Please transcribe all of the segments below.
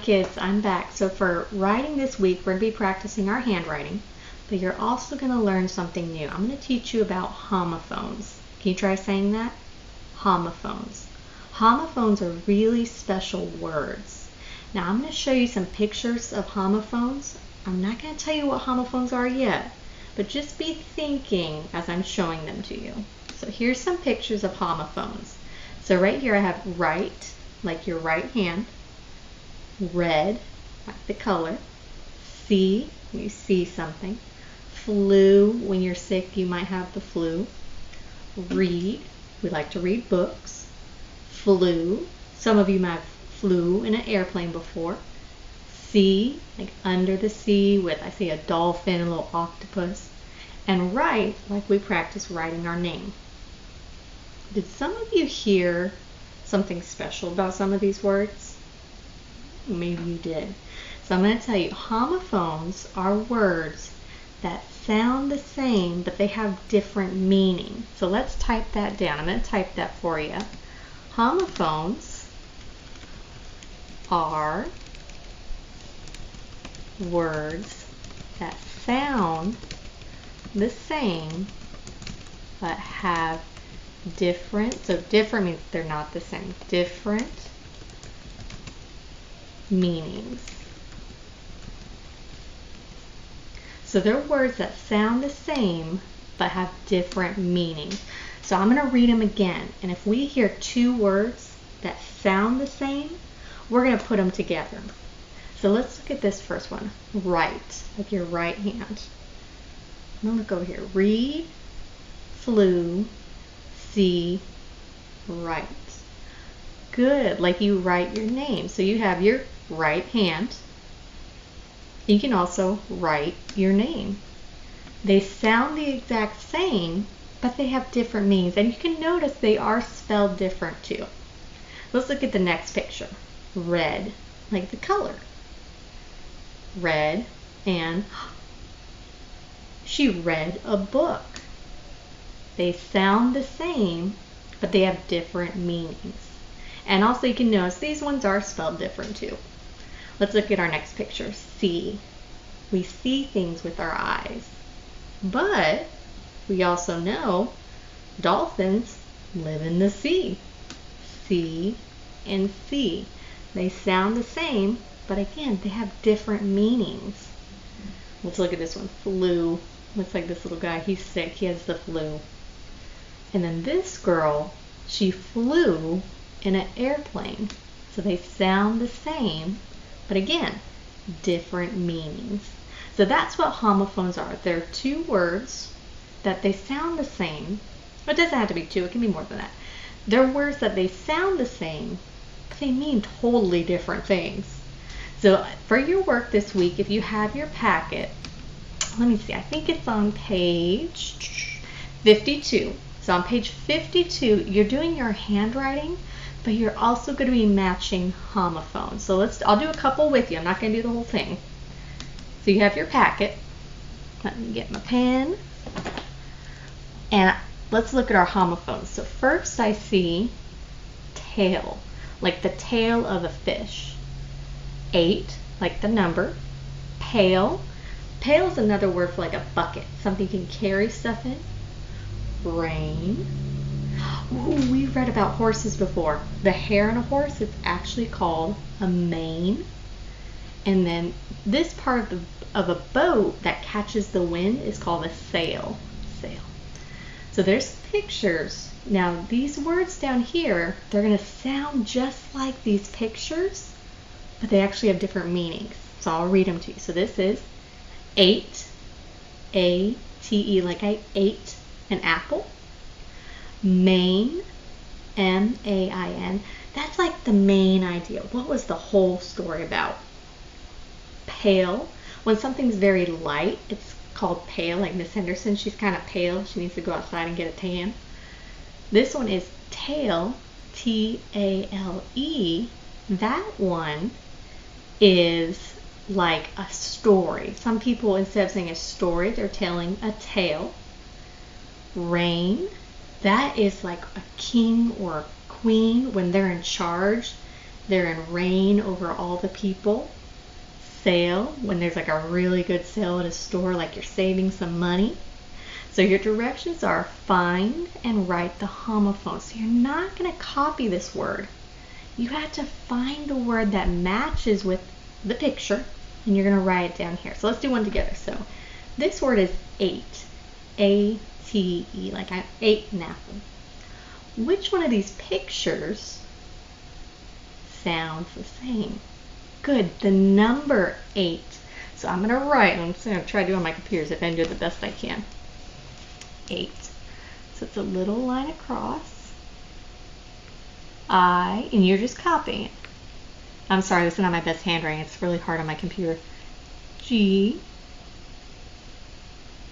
Kids, I'm back. So for writing this week, we're going to be practicing our handwriting, but you're also going to learn something new. I'm going to teach you about homophones. Can you try saying that? Homophones. Homophones are really special words. Now I'm going to show you some pictures of homophones. I'm not going to tell you what homophones are yet, but just be thinking as I'm showing them to you. So here's some pictures of homophones. So right here I have right, like your right hand. Red, like the color. See, you see something. Flu, when you're sick you might have the flu. Read, we like to read books. Flew, some of you might have flew in an airplane before. Sea, like under the sea with, I see a dolphin, a little octopus. And write, like we practice writing our name. Did some of you hear something special about some of these words? Maybe you did. So I'm going to tell you, homophones are words that sound the same, but they have different meaning. So let's type that down. I'm going to type that for you. Homophones are words that sound the same, but have different, so different means they're not the same, different meanings. So they're words that sound the same but have different meanings. So I'm going to read them again, and if we hear two words that sound the same, we're going to put them together. So let's look at this first one. Right, like your right hand. I'm going to look over here. Read, flew, see, write. Good, like you write your name. So you have your right hand. You can also write your name. They sound the exact same, but they have different meanings. And you can notice they are spelled different too. Let's look at the next picture. Red, like the color. Red, and she read a book. They sound the same, but they have different meanings. And also you can notice these ones are spelled different too. Let's look at our next picture. See. We see things with our eyes. But we also know dolphins live in the sea. See and see. They sound the same, but again, they have different meanings. Let's look at this one. Flu. Looks like this little guy, he's sick. He has the flu. And then this girl, she flew in an airplane. So they sound the same, but again, different meanings. So that's what homophones are. They're two words that they sound the same. It doesn't have to be two, it can be more than that. They're words that they sound the same, but they mean totally different things. So for your work this week, if you have your packet, let me see, I think it's on page 52. So on page 52, you're doing your handwriting, but you're also going to be matching homophones. So I'll do a couple with you. I'm not going to do the whole thing. So you have your packet. Let me get my pen. And let's look at our homophones. So first I see tail, like the tail of a fish. 8, like the number. Pail. Pail is another word for like a bucket, something you can carry stuff in. Rain. Ooh, we read about horses before. The hair on a horse is actually called a mane. And then this part of a boat that catches the wind is called a sail. Sail. So there's pictures. Now these words down here, they're going to sound just like these pictures, but they actually have different meanings. So I'll read them to you. So this is 8, A-T-E, like I ate an apple. Main, M-A-I-N. That's like the main idea. What was the whole story about? Pale. When something's very light, it's called pale. Like Miss Henderson, she's kind of pale. She needs to go outside and get a tan. This one is tail, T-A-L-E. That one is like a story. Some people, instead of saying a story, they're telling a tale. Rain. That is like a king or a queen when they're in charge. They're in reign over all the people. Sale, when there's like a really good sale at a store, like you're saving some money. So your directions are find and write the homophone. So you're not going to copy this word. You have to find the word that matches with the picture, and you're going to write it down here. So let's do one together. So this word is ate. A-T-E, like I ate an apple. Which one of these pictures sounds the same? Good, the number 8. So I'm going to write, I'm just going to try to do it on my computer so I can do it the best I can. 8. So it's a little line across. And you're just copying it. I'm sorry, this is not my best handwriting. It's really hard on my computer. G,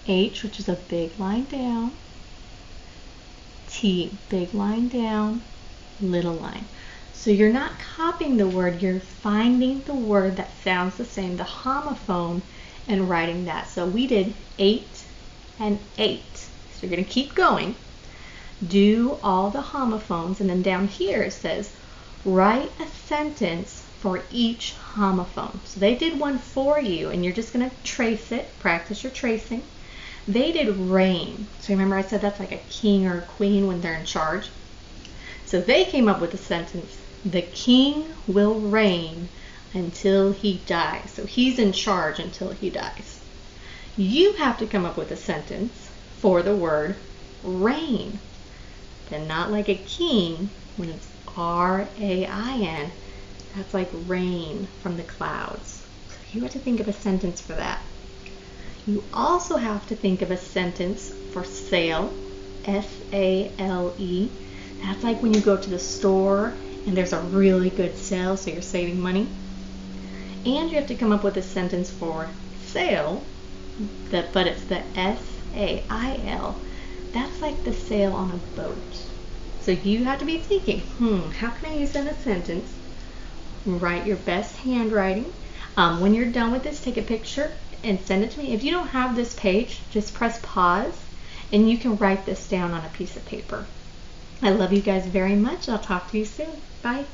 H, which is a big line down. T, big line down, little line. So you're not copying the word, you're finding the word that sounds the same, the homophone, and writing that. So we did 8 and 8. So you're going to keep going. Do all the homophones, and then down here it says, write a sentence for each homophone. So they did one for you, and you're just going to trace it, practice your tracing. They did reign. So remember I said that's like a king or a queen when they're in charge. So they came up with a sentence, the king will reign until he dies. So he's in charge until he dies. You have to come up with a sentence for the word reign. And not like a king when it's R-A-I-N. That's like rain from the clouds. So you have to think of a sentence for that. You also have to think of a sentence for sale, S-A-L-E. That's like when you go to the store and there's a really good sale, so you're saving money. And you have to come up with a sentence for sail, but it's the S-A-I-L. That's like the sail on a boat. So you have to be thinking, how can I use that in a sentence? Write your best handwriting. When you're done with this, take a picture and send it to me. If you don't have this page, just press pause and you can write this down on a piece of paper. I love you guys very much. I'll talk to you soon. Bye.